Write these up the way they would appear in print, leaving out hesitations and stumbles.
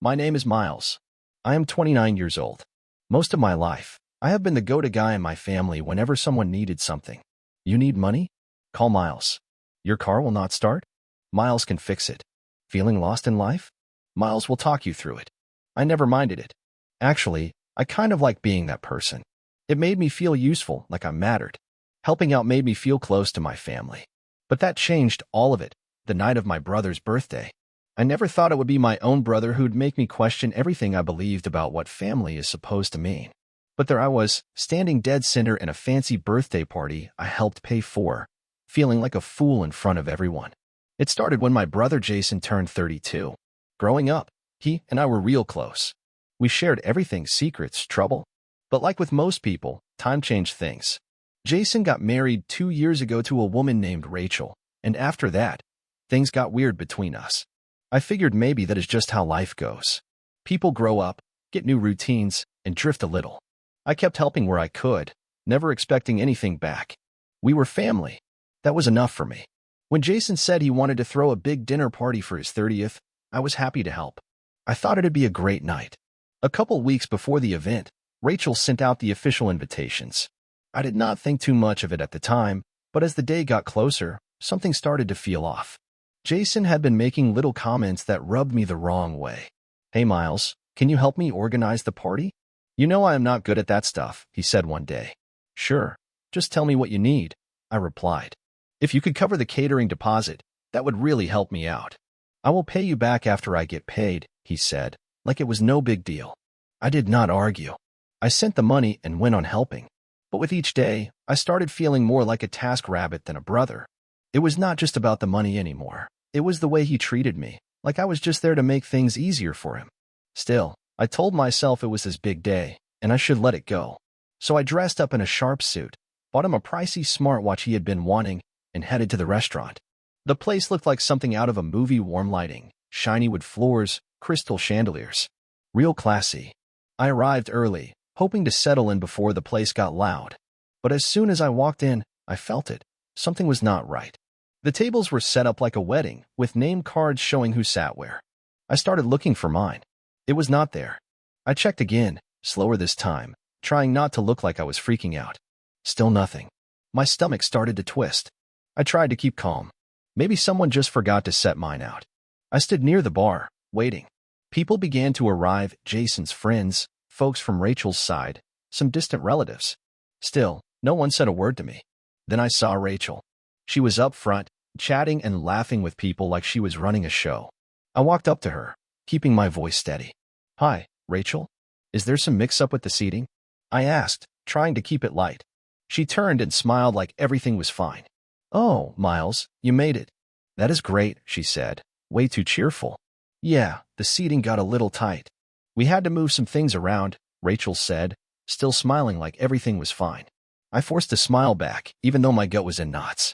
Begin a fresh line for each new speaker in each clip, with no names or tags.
My name is Miles. I am 29 years old. Most of my life, I have been the go-to guy in my family whenever someone needed something. You need money? Call Miles. Your car will not start? Miles can fix it. Feeling lost in life? Miles will talk you through it. I never minded it. Actually, I kind of like being that person. It made me feel useful, like I mattered. Helping out made me feel close to my family. But that changed all of it, the night of my brother's birthday. I never thought it would be my own brother who'd make me question everything I believed about what family is supposed to mean. But there I was, standing dead center in a fancy birthday party I helped pay for, feeling like a fool in front of everyone. It started when my brother Jason turned 32. Growing up, he and I were real close. We shared everything, secrets, trouble. But like with most people, time changed things. Jason got married 2 years ago to a woman named Rachel, and after that, things got weird between us. I figured maybe that is just how life goes. People grow up, get new routines, and drift a little. I kept helping where I could, never expecting anything back. We were family. That was enough for me. When Jason said he wanted to throw a big dinner party for his 30th, I was happy to help. I thought it'd be a great night. A couple weeks before the event, Rachel sent out the official invitations. I did not think too much of it at the time, but as the day got closer, something started to feel off. Jason had been making little comments that rubbed me the wrong way. Hey Miles, can you help me organize the party? You know I am not good at that stuff, he said one day. Sure, just tell me what you need, I replied. If you could cover the catering deposit, that would really help me out. I will pay you back after I get paid, he said, like it was no big deal. I did not argue. I sent the money and went on helping. But with each day, I started feeling more like a task rabbit than a brother. It was not just about the money anymore. It was the way he treated me, like I was just there to make things easier for him. Still, I told myself it was his big day, and I should let it go. So I dressed up in a sharp suit, bought him a pricey smartwatch he had been wanting, and headed to the restaurant. The place looked like something out of a movie. Warm lighting, shiny wood floors, crystal chandeliers. Real classy. I arrived early, hoping to settle in before the place got loud. But as soon as I walked in, I felt it. Something was not right. The tables were set up like a wedding, with name cards showing who sat where. I started looking for mine. It was not there. I checked again, slower this time, trying not to look like I was freaking out. Still nothing. My stomach started to twist. I tried to keep calm. Maybe someone just forgot to set mine out. I stood near the bar, waiting. People began to arrive, Jason's friends, folks from Rachel's side, some distant relatives. Still, no one said a word to me. Then I saw Rachel. She was up front, chatting and laughing with people like she was running a show. I walked up to her, keeping my voice steady. Hi, Rachel. Is there some mix-up with the seating? I asked, trying to keep it light. She turned and smiled like everything was fine. Oh, Miles, you made it. That is great, she said, way too cheerful. Yeah, the seating got a little tight. We had to move some things around, Rachel said, still smiling like everything was fine. I forced a smile back, even though my gut was in knots.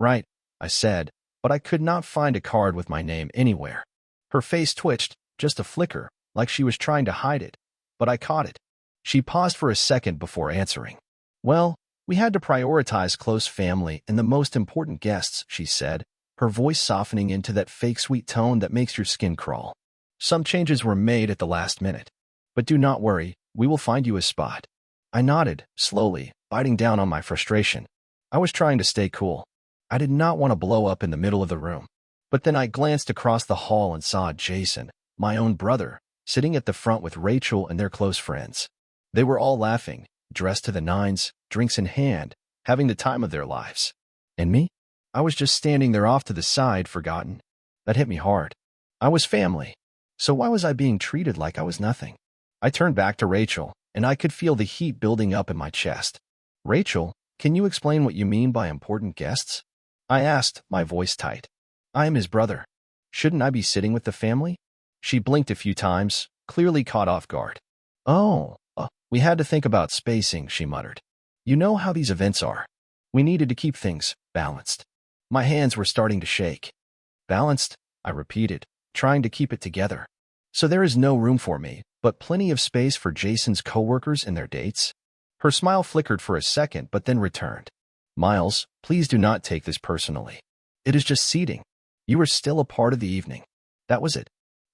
Right, I said, but I could not find a card with my name anywhere. Her face twitched, just a flicker, like she was trying to hide it, but I caught it. She paused for a second before answering. Well, we had to prioritize close family and the most important guests, she said, her voice softening into that fake sweet tone that makes your skin crawl. Some changes were made at the last minute. But do not worry, we will find you a spot. I nodded, slowly, biting down on my frustration. I was trying to stay cool. I did not want to blow up in the middle of the room. But then I glanced across the hall and saw Jason, my own brother, sitting at the front with Rachel and their close friends. They were all laughing, dressed to the nines, drinks in hand, having the time of their lives. And me? I was just standing there off to the side, forgotten. That hit me hard. I was family. So why was I being treated like I was nothing? I turned back to Rachel, and I could feel the heat building up in my chest. Rachel, can you explain what you mean by important guests? I asked, my voice tight. I am his brother. Shouldn't I be sitting with the family? She blinked a few times, clearly caught off guard. Oh, we had to think about spacing, she muttered. You know how these events are. We needed to keep things balanced. My hands were starting to shake. Balanced, I repeated, trying to keep it together. So there is no room for me, but plenty of space for Jason's coworkers and their dates? Her smile flickered for a second but then returned. Miles, please do not take this personally. It is just seating. You are still a part of the evening. That was it.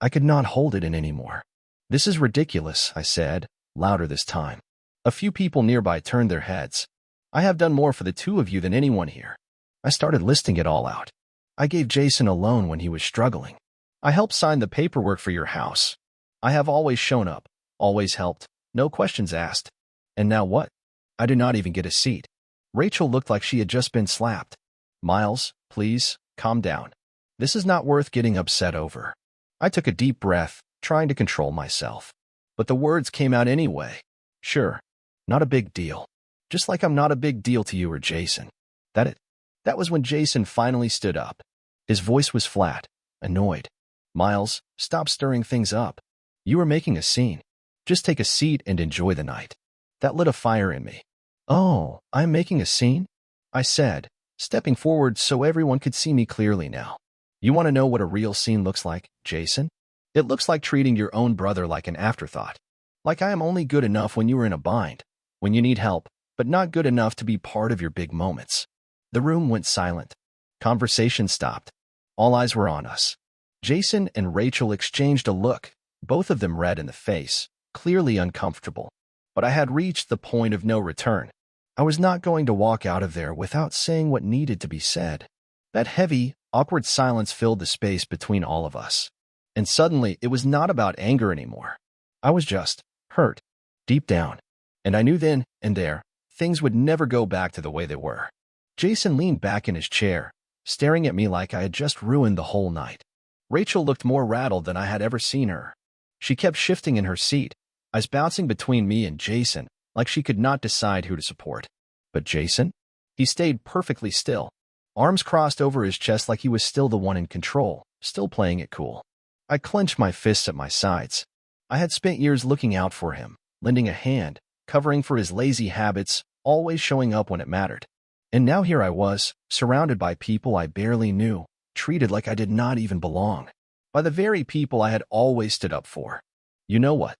I could not hold it in anymore. This is ridiculous, I said, louder this time. A few people nearby turned their heads. I have done more for the two of you than anyone here. I started listing it all out. I gave Jason a loan when he was struggling. I helped sign the paperwork for your house. I have always shown up, always helped, no questions asked. And now what? I do not even get a seat. Rachel looked like she had just been slapped. Miles, please, calm down. This is not worth getting upset over. I took a deep breath, trying to control myself. But the words came out anyway. Sure, not a big deal. Just like I'm not a big deal to you or Jason. That was when Jason finally stood up. His voice was flat, annoyed. Miles, stop stirring things up. You are making a scene. Just take a seat and enjoy the night. That lit a fire in me. Oh, I'm making a scene? I said, stepping forward so everyone could see me clearly now. You want to know what a real scene looks like, Jason? It looks like treating your own brother like an afterthought. Like I am only good enough when you are in a bind, when you need help, but not good enough to be part of your big moments. The room went silent. Conversation stopped. All eyes were on us. Jason and Rachel exchanged a look, both of them red in the face, clearly uncomfortable. But I had reached the point of no return. I was not going to walk out of there without saying what needed to be said. That heavy, awkward silence filled the space between all of us. And suddenly, it was not about anger anymore. I was just hurt, deep down. And I knew then and there, things would never go back to the way they were. Jason leaned back in his chair, staring at me like I had just ruined the whole night. Rachel looked more rattled than I had ever seen her. She kept shifting in her seat, eyes bouncing between me and Jason, like she could not decide who to support. But Jason? He stayed perfectly still, arms crossed over his chest like he was still the one in control, still playing it cool. I clenched my fists at my sides. I had spent years looking out for him, lending a hand, covering for his lazy habits, always showing up when it mattered. And now here I was, surrounded by people I barely knew, treated like I did not even belong, by the very people I had always stood up for. You know what?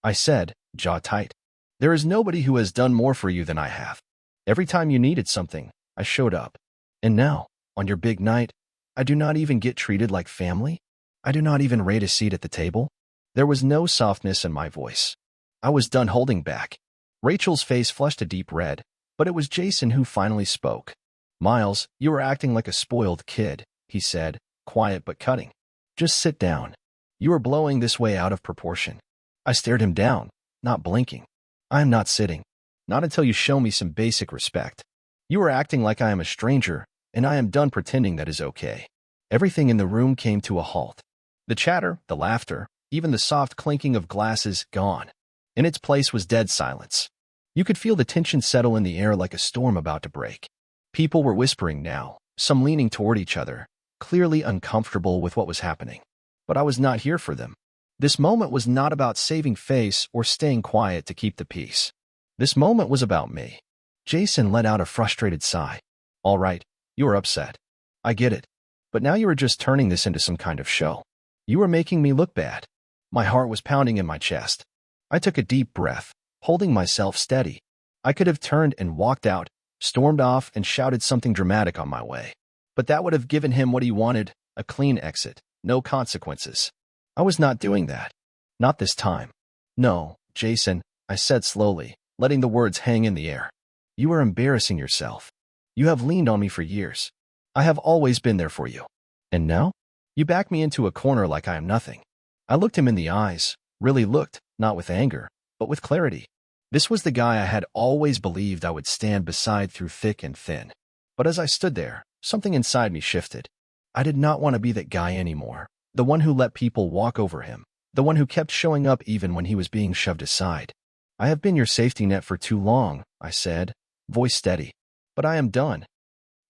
I said, jaw tight. There is nobody who has done more for you than I have. Every time you needed something, I showed up. And now, on your big night, I do not even get treated like family? I do not even rate a seat at the table? There was no softness in my voice. I was done holding back. Rachel's face flushed a deep red, but it was Jason who finally spoke. Miles, you are acting like a spoiled kid, he said, quiet but cutting. Just sit down. You are blowing this way out of proportion. I stared him down, not blinking. I am not sitting. Not until you show me some basic respect. You are acting like I am a stranger, and I am done pretending that is okay. Everything in the room came to a halt. The chatter, the laughter, even the soft clinking of glasses, gone. In its place was dead silence. You could feel the tension settle in the air like a storm about to break. People were whispering now, some leaning toward each other, clearly uncomfortable with what was happening. But I was not here for them. This moment was not about saving face or staying quiet to keep the peace. This moment was about me. Jason let out a frustrated sigh. All right, you are upset. I get it. But now you are just turning this into some kind of show. You are making me look bad. My heart was pounding in my chest. I took a deep breath, holding myself steady. I could have turned and walked out, stormed off and shouted something dramatic on my way. But that would have given him what he wanted, a clean exit, no consequences. I was not doing that. Not this time. No, Jason, I said slowly, letting the words hang in the air. You are embarrassing yourself. You have leaned on me for years. I have always been there for you. And now? You back me into a corner like I am nothing. I looked him in the eyes, really looked, not with anger, but with clarity. This was the guy I had always believed I would stand beside through thick and thin. But as I stood there, something inside me shifted. I did not want to be that guy anymore, the one who let people walk over him, the one who kept showing up even when he was being shoved aside. I have been your safety net for too long, I said, voice steady. But I am done.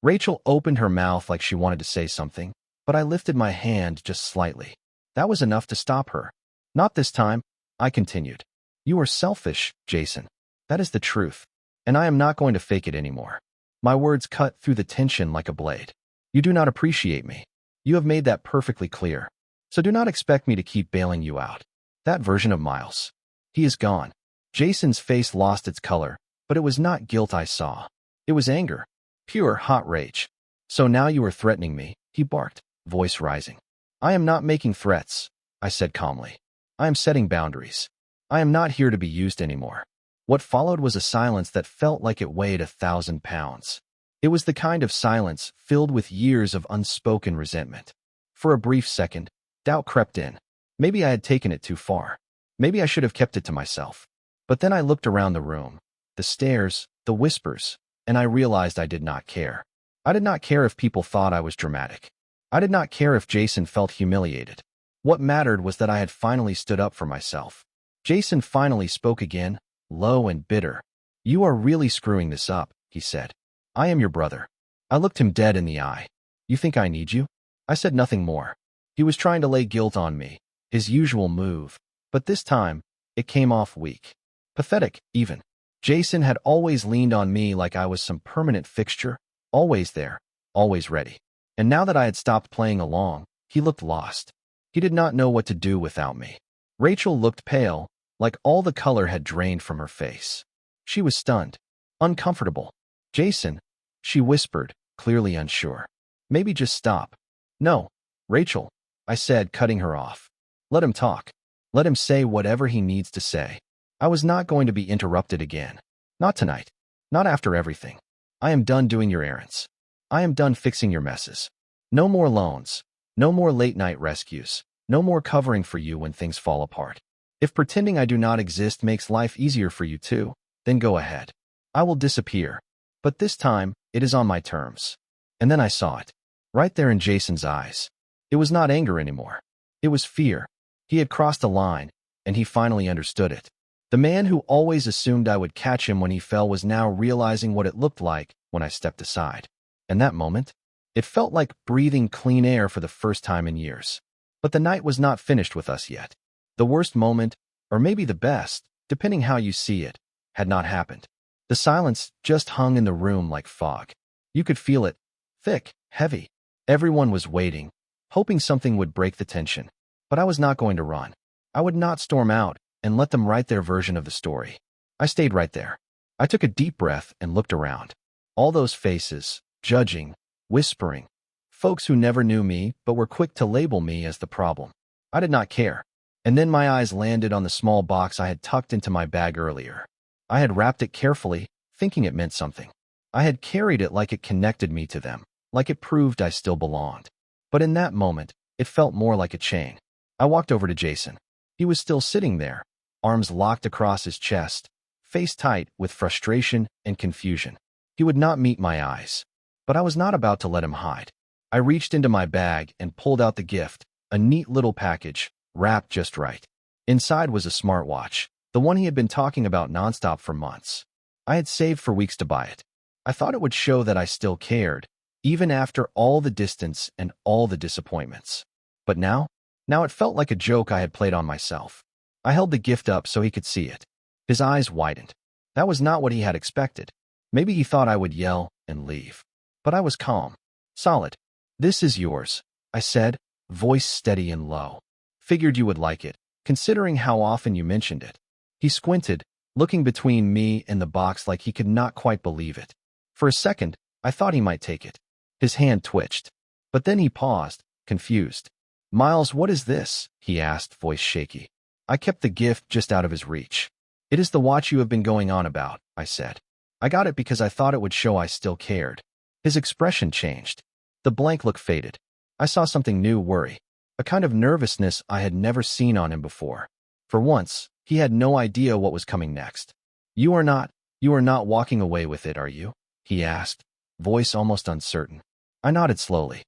Rachel opened her mouth like she wanted to say something, but I lifted my hand just slightly. That was enough to stop her. Not this time, I continued. You are selfish, Jason. That is the truth. And I am not going to fake it anymore. My words cut through the tension like a blade. You do not appreciate me. You have made that perfectly clear. So do not expect me to keep bailing you out. That version of Miles. He is gone. Jason's face lost its color, but it was not guilt I saw. It was anger. Pure, hot rage. So now you are threatening me, he barked, voice rising. I am not making threats. I said calmly. I am setting boundaries. I am not here to be used anymore. What followed was a silence that felt like it weighed 1,000 pounds. It was the kind of silence filled with years of unspoken resentment. For a brief second, doubt crept in. Maybe I had taken it too far. Maybe I should have kept it to myself. But then I looked around the room, the stares, the whispers, and I realized I did not care. I did not care if people thought I was dramatic. I did not care if Jason felt humiliated. What mattered was that I had finally stood up for myself. Jason finally spoke again, low and bitter. You are really screwing this up, he said. I am your brother. I looked him dead in the eye. You think I need you? I said nothing more. He was trying to lay guilt on me, his usual move, but this time, it came off weak. Pathetic, even. Jason had always leaned on me like I was some permanent fixture, always there, always ready. And now that I had stopped playing along, he looked lost. He did not know what to do without me. Rachel looked pale, like all the color had drained from her face. She was stunned, uncomfortable. Jason, she whispered, clearly unsure. Maybe just stop. No, Rachel, I said, cutting her off. Let him talk. Let him say whatever he needs to say. I was not going to be interrupted again. Not tonight. Not after everything. I am done doing your errands. I am done fixing your messes. No more loans. No more late-night rescues. No more covering for you when things fall apart. If pretending I do not exist makes life easier for you too, then go ahead. I will disappear. But this time, it is on my terms. And then I saw it. Right there in Jason's eyes. It was not anger anymore. It was fear. He had crossed a line, and he finally understood it. The man who always assumed I would catch him when he fell was now realizing what it looked like when I stepped aside. And that moment, it felt like breathing clean air for the first time in years. But the night was not finished with us yet. The worst moment, or maybe the best, depending how you see it, had not happened. The silence just hung in the room like fog. You could feel it, thick, heavy. Everyone was waiting, hoping something would break the tension. But I was not going to run. I would not storm out and let them write their version of the story. I stayed right there. I took a deep breath and looked around. All those faces, judging, whispering. Folks who never knew me but were quick to label me as the problem. I did not care. And then my eyes landed on the small box I had tucked into my bag earlier. I had wrapped it carefully, thinking it meant something. I had carried it like it connected me to them, like it proved I still belonged. But in that moment, it felt more like a chain. I walked over to Jason. He was still sitting there, arms locked across his chest, face tight with frustration and confusion. He would not meet my eyes. But I was not about to let him hide. I reached into my bag and pulled out the gift, a neat little package, wrapped just right. Inside was a smartwatch, the one he had been talking about nonstop for months. I had saved for weeks to buy it. I thought it would show that I still cared, even after all the distance and all the disappointments. But now it felt like a joke I had played on myself. I held the gift up so he could see it. His eyes widened. That was not what he had expected. Maybe he thought I would yell and leave. But I was calm, solid. This is yours, I said, voice steady and low. Figured you would like it, considering how often you mentioned it. He squinted, looking between me and the box like he could not quite believe it. For a second, I thought he might take it. His hand twitched. But then he paused, confused. Miles, what is this? He asked, voice shaky. I kept the gift just out of his reach. It is the watch you have been going on about, I said. I got it because I thought it would show I still cared. His expression changed. The blank look faded. I saw something new, worry. A kind of nervousness I had never seen on him before. For once, he had no idea what was coming next. You are not walking away with it, are you? He asked, voice almost uncertain. I nodded slowly.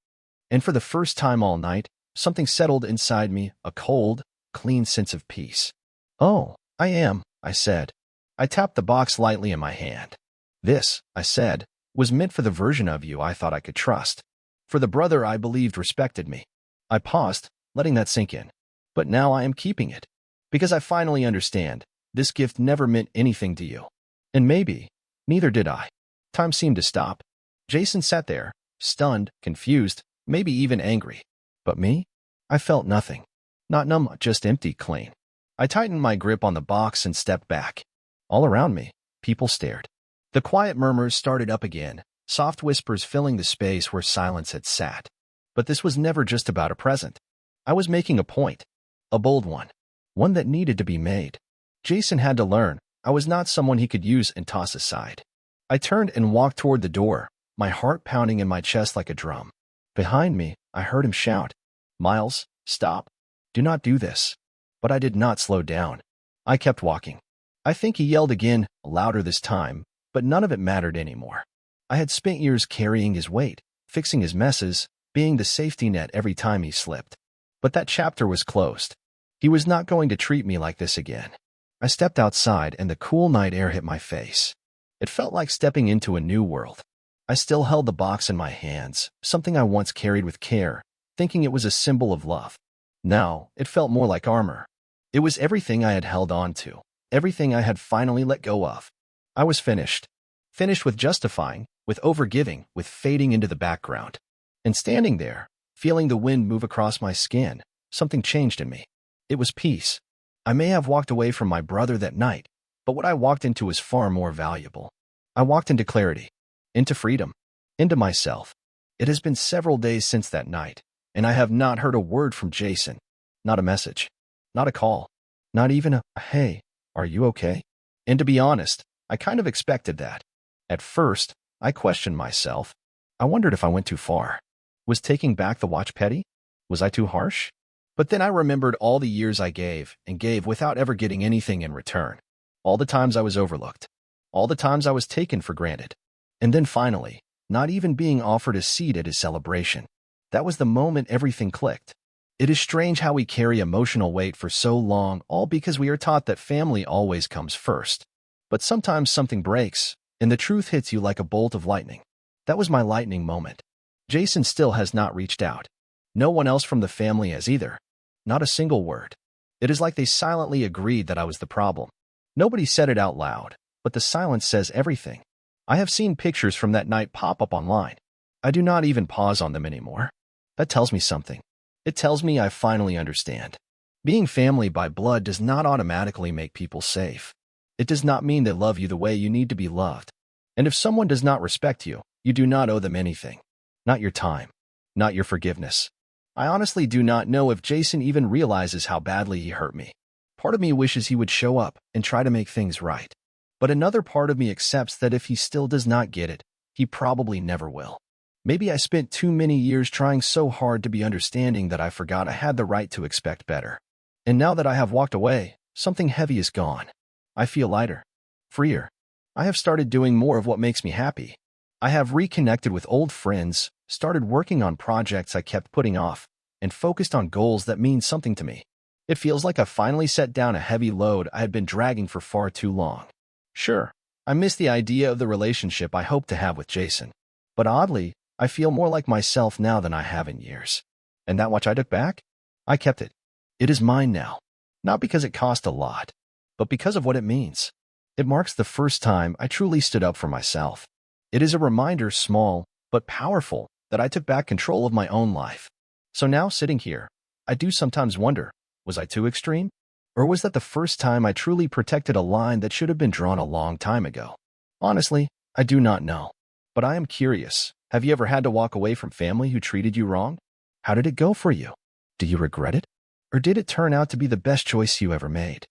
And for the first time all night, something settled inside me, a cold, clean sense of peace. Oh, I am, I said. I tapped the box lightly in my hand. This, I said, was meant for the version of you I thought I could trust. For the brother I believed respected me. I paused, letting that sink in. But now I am keeping it. Because I finally understand, this gift never meant anything to you. And maybe, neither did I. Time seemed to stop. Jason sat there, stunned, confused, maybe even angry. But me? I felt nothing. Not numb, just empty, clean. I tightened my grip on the box and stepped back. All around me, people stared. The quiet murmurs started up again, soft whispers filling the space where silence had sat. But this was never just about a present. I was making a point. A bold one. One that needed to be made. Jason had to learn I was not someone he could use and toss aside. I turned and walked toward the door, my heart pounding in my chest like a drum. Behind me, I heard him shout, "Miles, stop. Do not do this." But I did not slow down. I kept walking. I think he yelled again, louder this time, but none of it mattered anymore. I had spent years carrying his weight, fixing his messes, being the safety net every time he slipped. But that chapter was closed. He was not going to treat me like this again. I stepped outside and the cool night air hit my face. It felt like stepping into a new world. I still held the box in my hands, something I once carried with care, thinking it was a symbol of love. Now, it felt more like armor. It was everything I had held on to, everything I had finally let go of. I was finished. Finished with justifying, with overgiving, with fading into the background. And standing there, feeling the wind move across my skin, something changed in me. It was peace. I may have walked away from my brother that night, but what I walked into was far more valuable. I walked into clarity, into freedom, into myself. It has been several days since that night, and I have not heard a word from Jason. Not a message, not a call, not even a "Hey, are you okay?" And to be honest, I kind of expected that. At first, I questioned myself. I wondered if I went too far. Was taking back the watch petty? Was I too harsh? But then I remembered all the years I gave and gave without ever getting anything in return. All the times I was overlooked. All the times I was taken for granted. And then finally, not even being offered a seat at his celebration. That was the moment everything clicked. It is strange how we carry emotional weight for so long, all because we are taught that family always comes first. But sometimes something breaks, and the truth hits you like a bolt of lightning. That was my lightning moment. Jason still has not reached out. No one else from the family has either. Not a single word. It is like they silently agreed that I was the problem. Nobody said it out loud, but the silence says everything. I have seen pictures from that night pop up online. I do not even pause on them anymore. That tells me something. It tells me I finally understand. Being family by blood does not automatically make people safe. It does not mean they love you the way you need to be loved. And if someone does not respect you, you do not owe them anything. Not your time. Not your forgiveness. I honestly do not know if Jason even realizes how badly he hurt me. Part of me wishes he would show up and try to make things right. But another part of me accepts that if he still does not get it, he probably never will. Maybe I spent too many years trying so hard to be understanding that I forgot I had the right to expect better. And now that I have walked away, something heavy is gone. I feel lighter, freer. I have started doing more of what makes me happy. I have reconnected with old friends, started working on projects I kept putting off, and focused on goals that mean something to me. It feels like I finally set down a heavy load I had been dragging for far too long. Sure, I miss the idea of the relationship I hoped to have with Jason. But oddly, I feel more like myself now than I have in years. And that watch I took back? I kept it. It is mine now. Not because it cost a lot, but because of what it means. It marks the first time I truly stood up for myself. It is a reminder, small but powerful, that I took back control of my own life. So now, sitting here, I do sometimes wonder, was I too extreme? Or was that the first time I truly protected a line that should have been drawn a long time ago? Honestly, I do not know. But I am curious. Have you ever had to walk away from family who treated you wrong? How did it go for you? Do you regret it? Or did it turn out to be the best choice you ever made?